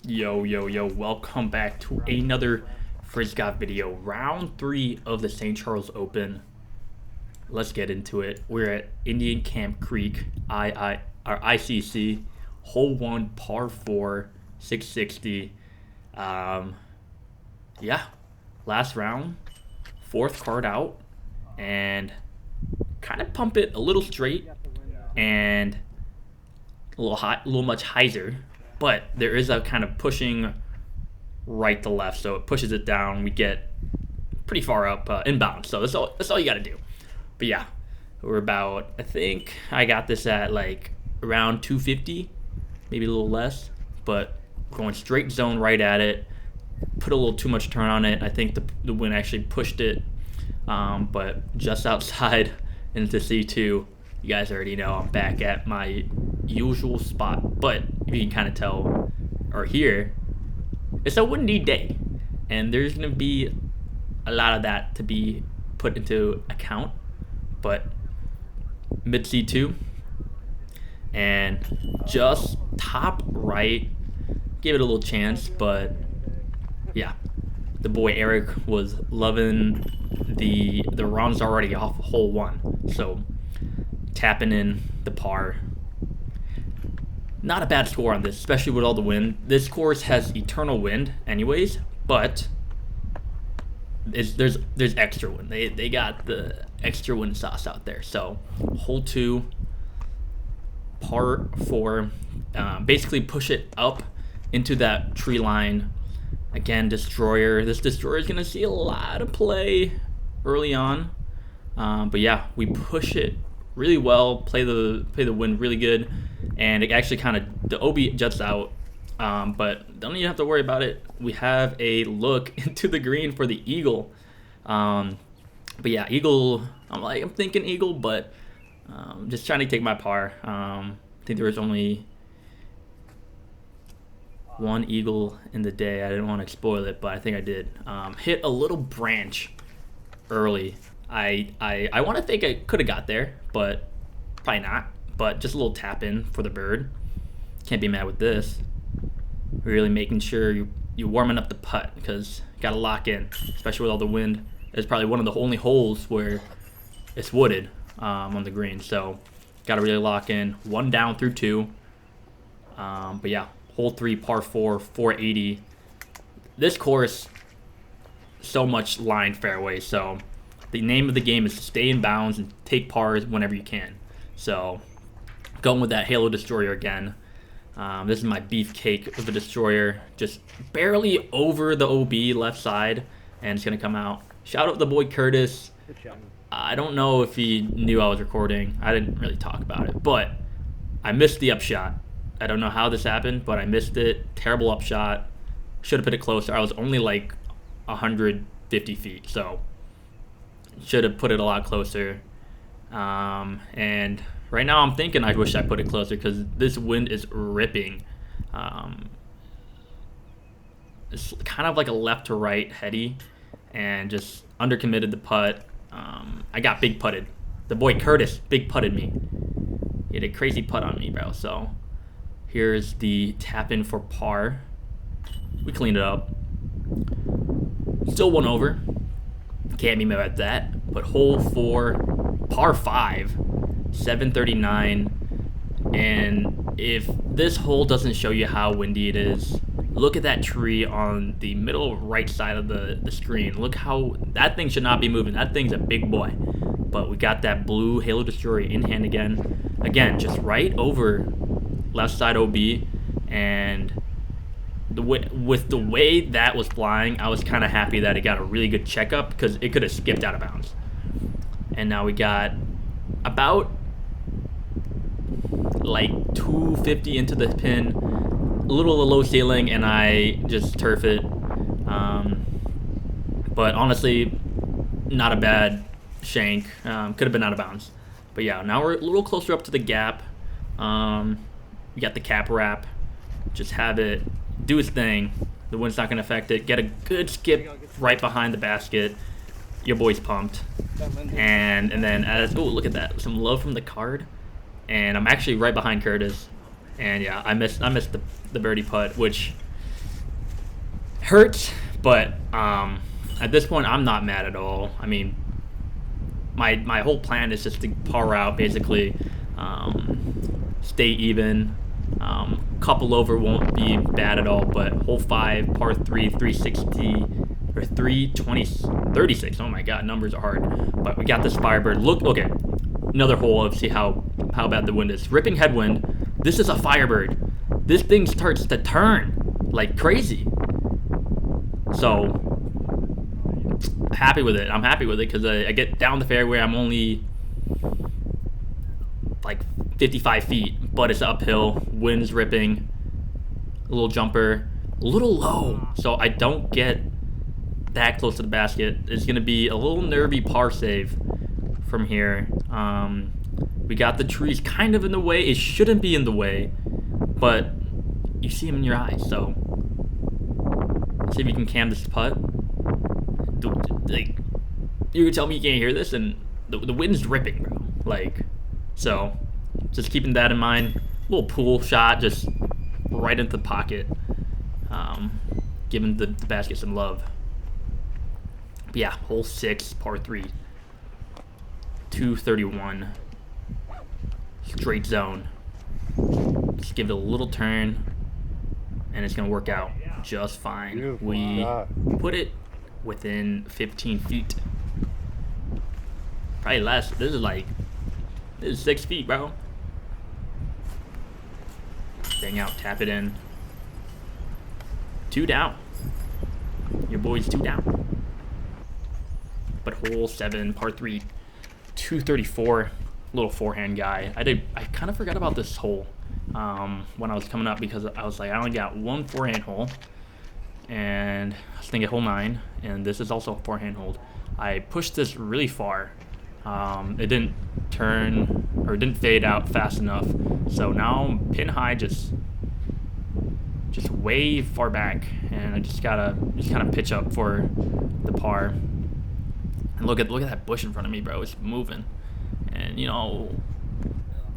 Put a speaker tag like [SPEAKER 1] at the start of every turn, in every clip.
[SPEAKER 1] Yo, welcome back to another TheFrizzGod video. Round 3 of the St. Charles Open. Let's get into it. We're at Indian Camp Creek, ICC, hole 1, par 4, 660. Yeah, last round, 4th card out, and kind of pump it a little straight and a little much hyzer. But there is a kind of pushing right to left, so it pushes it down. We get pretty far up inbound, so that's all you got to do. But yeah, we're about, I think I got this at like around 250, maybe a little less, but going straight zone right at it. Put a little too much turn on it. I think the wind actually pushed it, but just outside into C2. You guys already know I'm back at my usual spot, but if you can kind of tell or hear, it's a windy day, and there's gonna be a lot of that to be put into account. But mid C2 and just top right, gave it a little chance, but yeah, the boy Eric was loving the runs already off hole 1, so tapping in the par. Not a bad score on this, especially with all the wind. This course has eternal wind anyways, but there's extra wind. They got the extra wind sauce out there. So hole 2, par 4, basically push it up into that tree line. Again, destroyer. This destroyer is gonna see a lot of play early on, but yeah, we push it really well, play the wind really good, and it actually kind of, the OB juts out, but don't even have to worry about it. We have a look into the green for the eagle. But yeah, eagle, I'm thinking eagle, but just trying to take my par. I think there was only one eagle in the day. I didn't want to spoil it, but I think I did. Hit a little branch early. I want to think I could have got there, but probably not. But just a little tap in for the bird. Can't be mad with this. Really making sure you're warming up the putt, because you got to lock in, especially with all the wind. It's probably one of the only holes where it's wooded on the green, so got to really lock in. 1 down through 2. But yeah, hole 3, par 4, 480. This course, so much line fairway, so the name of the game is to stay in bounds and take pars whenever you can. So going with that Halo Destroyer again. This is my beefcake of the Destroyer, just barely over the OB left side, and it's gonna come out. Shout out to the boy Curtis. I don't know if he knew I was recording. I didn't really talk about it, but I missed the upshot. I don't know how this happened, but I missed it. Terrible upshot. Should have put it closer. I was only like 150 feet, so should have put it a lot closer. And right now I'm thinking I wish I put it closer, because this wind is ripping. It's kind of like a left to right heady, and just undercommitted the putt. I got big putted. The boy Curtis big putted me. He had a crazy putt on me, bro. So here's the tap in for par. We cleaned it up. Still 1 over. Can't be mad at that. But hole 4, par 5, 739. And if this hole doesn't show you how windy it is, look at that tree on the middle right side of the screen. Look how that thing should not be moving. That thing's a big boy. But we got that blue Halo Destroyer in hand again. Again, just right over left side OB, and with the way that was flying, I was kind of happy that it got a really good checkup, because it could have skipped out of bounds. And now we got about like 250 into the pin, a little low ceiling, and I just turf it. But honestly, not a bad shank. Could have been out of bounds. But yeah, now we're a little closer up to the gap. We got the cap wrap. Just have it do its thing. The wind's not going to affect it. Get a good skip right behind the basket. Your boy's pumped. And then, oh, look at that. Some love from the card. And I'm actually right behind Curtis. And yeah, I missed the birdie putt, which hurts, but at this point I'm not mad at all. I mean, my whole plan is just to par out, basically, stay even. Couple over won't be bad at all, but hole 5, par 3, 360 or 320, 36. Oh my god, numbers are hard. But we got this Firebird. Look, okay, another hole of see how bad the wind is. Ripping headwind. This is a Firebird. This thing starts to turn like crazy. So happy with it. I'm happy with it because I get down the fairway. I'm only like 55 feet, but it's uphill. Wind's ripping. A little jumper, a little low, so I don't get that close to the basket. It's gonna be a little nervy par save from here. We got the trees kind of in the way. It shouldn't be in the way, but you see them in your eyes. So see if you can cam this putt. Like, you can tell me you can't hear this, and the wind's ripping, bro. Like, so just keeping that in mind. Little pool shot, just right into the pocket, giving the basket some love. But yeah, hole 6, par 3, 231, straight zone. Just give it a little turn, and it's gonna work out just fine. Beautiful. We put it within 15 feet, probably less. This is 6 feet, bro. Bang out, tap it in. 2 down. Your boy's 2 down. But hole 7, par 3, 234. Little forehand guy. I kind of forgot about this hole when I was coming up, because I was like, I only got 1 forehand hole, and I was thinking hole 9, and this is also a forehand hole. I pushed this really far. It didn't turn, or it didn't fade out fast enough. So now I'm pin high, just way far back, and I just kind of pitch up for the par. And look at that bush in front of me, bro. It's moving, and you know,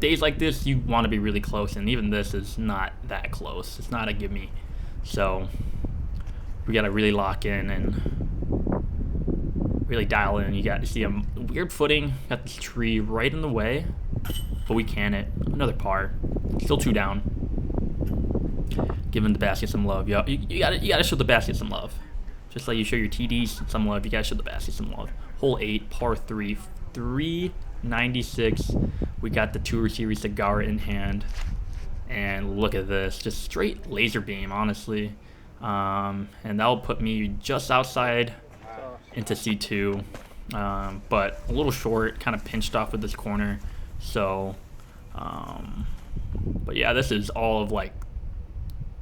[SPEAKER 1] days like this you want to be really close, and even this is not that close. It's not a gimme. So we gotta really lock in and really dial in. You got to see a weird footing. Got this tree right in the way, but we can it. Another par. Still 2 down. Giving the basket some love. Yo, you gotta show the basket some love. Just like you show your TDs some love, you gotta show the basket some love. Hole 8, par 3, 396. We got the Tour Series cigar in hand, and look at this, just straight laser beam, honestly. And that'll put me just outside into C2, but a little short, kind of pinched off with this corner. So, but yeah, this is all of like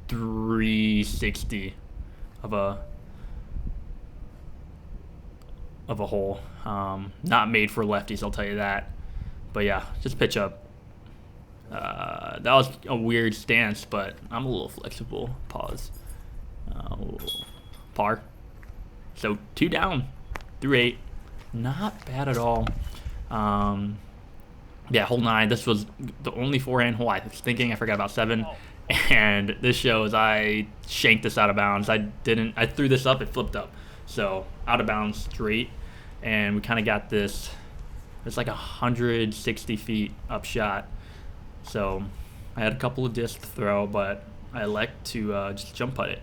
[SPEAKER 1] 360 of a hole. Not made for lefties, I'll tell you that. But yeah, just pitch up. That was a weird stance, but I'm a little flexible. Pause. Par. So 2 down through 8. Not bad at all. Yeah, hole 9. This was the only forehand hole. I was thinking I forgot about 7. And this shows I shanked this out of bounds. I threw this up, it flipped up. So out of bounds straight. And we kind of got this. It's like 160 feet up shot. So I had a couple of discs to throw, but I elect to just jump putt it.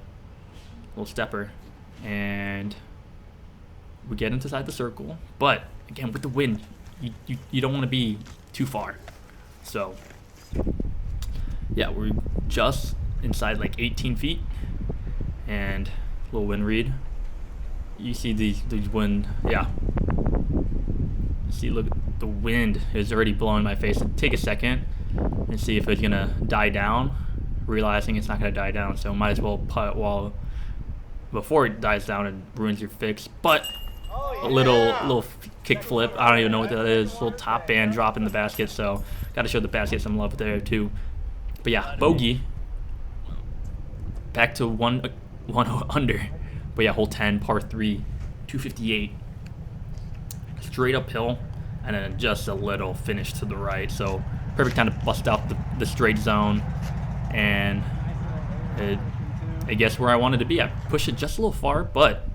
[SPEAKER 1] Little stepper. And we get inside the circle. But again, with the wind, you don't want to be too far. So yeah, we're just inside like 18 feet. And a little wind read. You see these wind, yeah. See, look, the wind is already blowing my face. Take a second and see if it's gonna die down. Realizing it's not gonna die down, so might as well putt while before it dies down and ruins your fix. But a little kick flip. I don't even know what that is. Little top band drop in the basket. So gotta show the basket some love there too. But yeah, bogey. Back to one under. But yeah, hole 10, par 3, 258. Straight uphill, and then just a little finish to the right. So perfect time to bust out the straight zone. and I guess where I wanted to be. I pushed it just a little far, but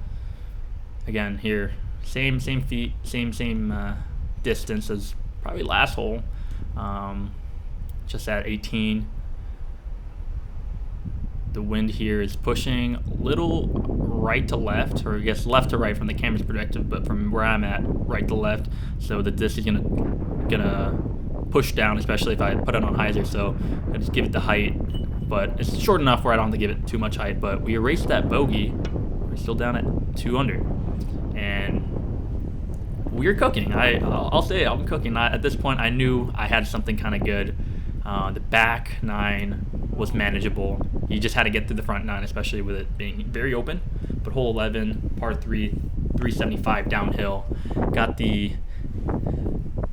[SPEAKER 1] again here, same feet, same distance as probably last hole, just at 18. The wind here is pushing a little right to left, or I guess left to right from the camera's perspective, but from where I'm at, right to left. So the disc is gonna push down, especially if I put it on hyzer. So I just give it the height, but it's short enough where I don't have to give it too much height. But we erased that bogey. We're still down at 2 under, and we're cooking. I'll say I'm cooking. At this point, I knew I had something kind of good. The back 9 was manageable. You just had to get through the front 9, especially with it being very open. But hole 11, par 3, 375 downhill. Got the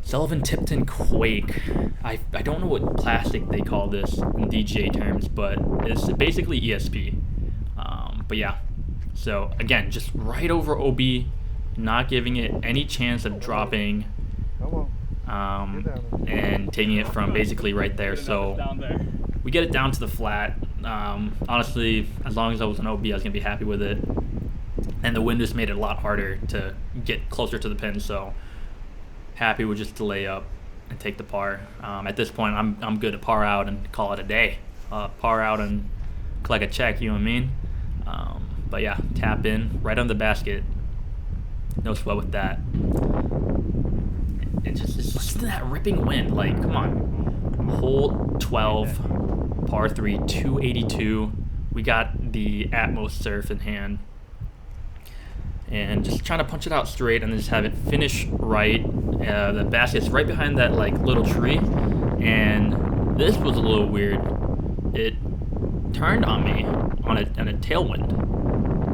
[SPEAKER 1] Sullivan-Tipton Quake. I don't know what plastic they call this in DJ terms, but it's basically ESP. But yeah, so again, just right over OB, not giving it any chance of dropping, and taking it from basically right there. So we get it down to the flat. Honestly, as long as I was an OB, I was gonna be happy with it. And the wind just made it a lot harder to get closer to the pin. So happy with just to lay up and take the par. At this point, I'm good to par out and call it a day. Par out and collect a check. You know what I mean? But yeah, tap in right on the basket. No sweat with that. It's just that ripping wind. Like, come on. Hole 12, par 3, 282. We got the Atmos surf in hand. And just trying to punch it out straight and then just have it finish right. The basket's right behind that like little tree. And this was a little weird. It turned on me on a tailwind.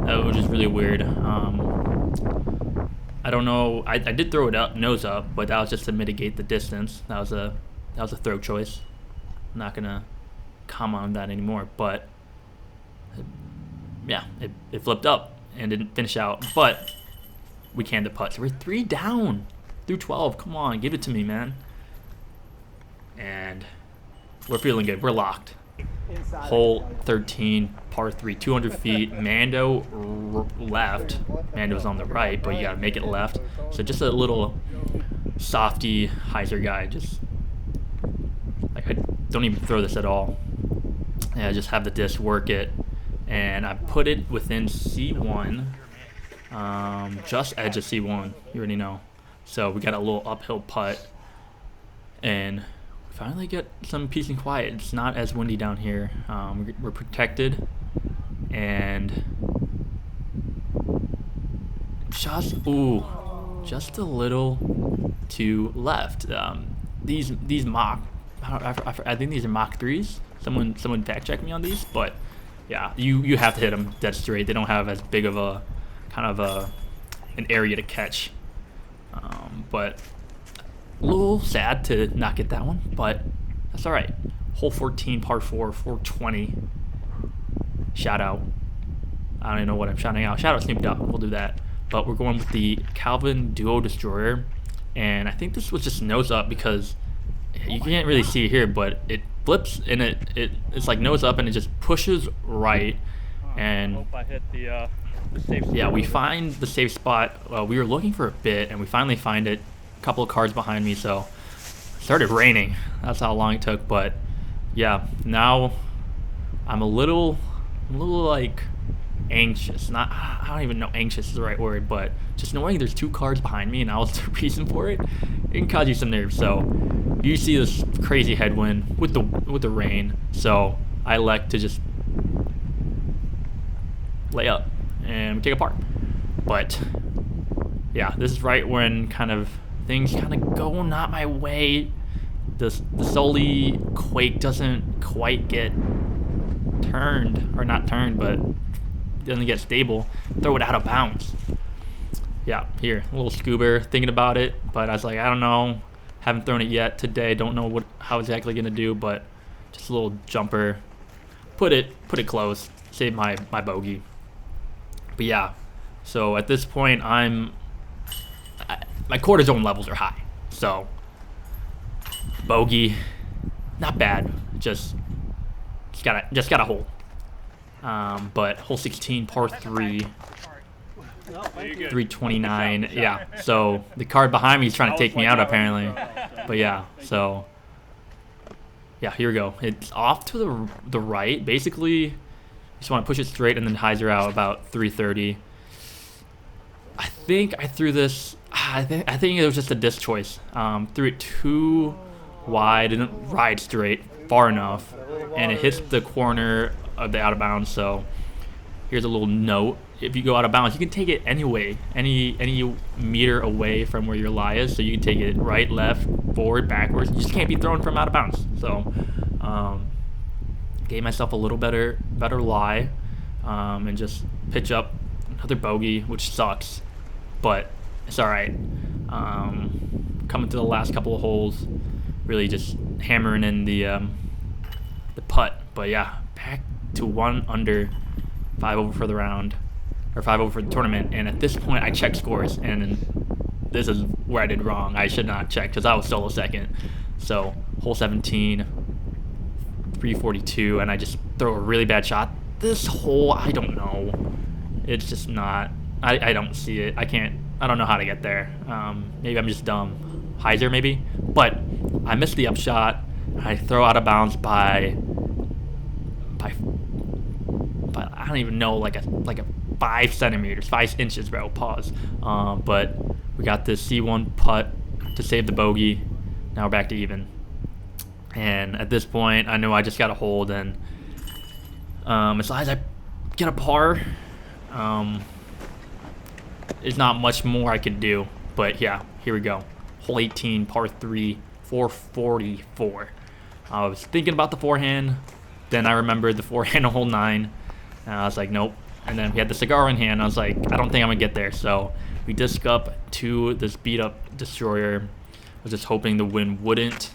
[SPEAKER 1] Which is really weird. I don't know. I did throw it up, nose up, but that was just to mitigate the distance. That was a throw choice. I'm not gonna comment on that anymore. But yeah, it flipped up and didn't finish out. But we canned the putt. So we're 3 down through 12. Come on, give it to me, man. And we're feeling good. We're locked. Hole 13, par 3, 200 feet. Mando left. Mando's on the right, but you gotta make it left. So just a little softy hyzer guy. Just like, I don't even throw this at all. Yeah, just have the disc work it, and I put it within C1, just edge of C1. You already know. So we got a little uphill putt, and finally get some peace and quiet. It's not as windy down here. We're protected, and just a little to left. These mock, I think these are Mach 3s. Someone fact check me on these, but yeah, you have to hit them dead straight. They don't have as big of a kind of an area to catch, but a little sad to not get that one, but that's all right. Hole 14, par 4, 420. Shout out. I don't even know what I'm shouting out. Shout out Snoop Dogg. We'll do that. But we're going with the Calvin Duo Destroyer, and I think this was just nose up because you can't really see it here, but it flips and it's like nose up and it just pushes right. And
[SPEAKER 2] hope I hit the safe spot.
[SPEAKER 1] Yeah, we find the safe spot. We were looking for a bit, and we finally find it. Couple of cars behind me, so it started raining. That's how long it took. But yeah, now I'm a little like anxious. I don't even know anxious is the right word, but just knowing there's 2 cars behind me and I was the reason for it, it can cause you some nerves. So you see this crazy headwind with the rain, so I elect to just lay up and take a part. But yeah, this is right when kind of things kind of go not my way. The Sully Quake doesn't quite get turned, or not turned, but doesn't get stable. Throw it out of bounds. Yeah, here, a little scuba, thinking about it, but I was like, I don't know, haven't thrown it yet today, don't know how exactly gonna do, but just a little jumper, put it close, save my bogey. But yeah, so at this point my cortisone levels are high, so bogey, not bad, just just gotta hold. But hole 16, par 3, 329. Yeah. So the card behind me is trying to take me out apparently. But yeah. So yeah, here we go. It's off to the right. Basically, you just want to push it straight and then hyzer out about 330. I think I threw this. I think it was just a disc choice. Threw it too wide, didn't ride straight far enough, and it hits the corner of the out of bounds. So here's a little note: if you go out of bounds, you can take it anyway, any meter away from where your lie is. So you can take it right, left, forward, backwards. You just can't be thrown from out of bounds. So gave myself a little better lie, and just pitch up another bogey, which sucks, but it's all right. Coming to the last couple of holes, really just hammering in the putt. But yeah, back to 1 under, 5 over for the round, or 5 over for the tournament. And at this point, I checked scores, and this is where I did wrong. I should not check because I was solo second. So hole 17, 342, and I just throw a really bad shot. This hole, I don't know. It's just not. I don't see it. I don't know how to get there. Maybe I'm just dumb. Hyzer maybe, but I missed the upshot. I throw out of bounds by I don't even know, like a 5 centimeters, 5 inches, bro. Pause. But we got this C1 putt to save the bogey. Now we're back to even. And at this point, I know I just got to hold, and as long as I get a par, there's not much more I can do. But yeah, here we go. Hole 18, par 3, 444. I was thinking about the forehand, then I remembered the forehand on hole 9, and I was like, nope. And then we had the cigar in hand. I was like, I don't think I'm gonna get there. So we disc up to this beat up destroyer. I was just hoping the wind wouldn't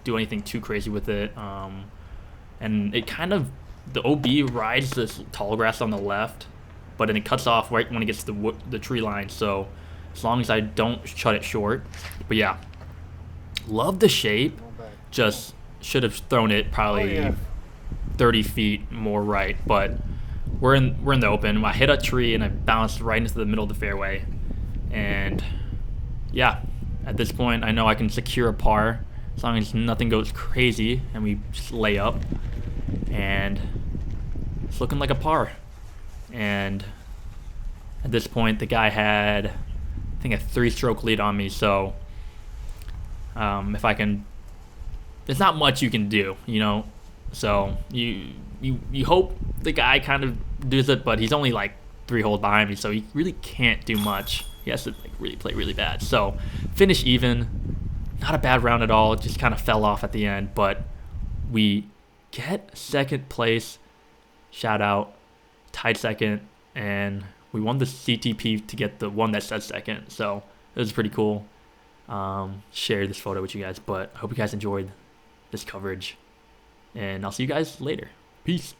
[SPEAKER 1] do anything too crazy with it. And it kind of, the OB rides this tall grass on the left, but then it cuts off right when it gets to the tree line. So as long as I don't shut it short. But yeah, love the shape. Just should have thrown it probably 30 feet more right. But we're in the open. I hit a tree and I bounced right into the middle of the fairway. And yeah, at this point I know I can secure a par as long as nothing goes crazy and we just lay up. And it's looking like a par. And at this point the guy had, I think, a 3-stroke lead on me. So if I can, there's not much you can do, you know. So you hope the guy kind of does it, but he's only like 3 holes behind me, so he really can't do much. He has to like really play really bad. So finish even, not a bad round at all. It just kind of fell off at the end, but we get second place. Shout out, tied second, and we won the CTP to get the one that says second. So it was pretty cool. Share this photo with you guys, but I hope you guys enjoyed this coverage, and I'll see you guys later. Peace.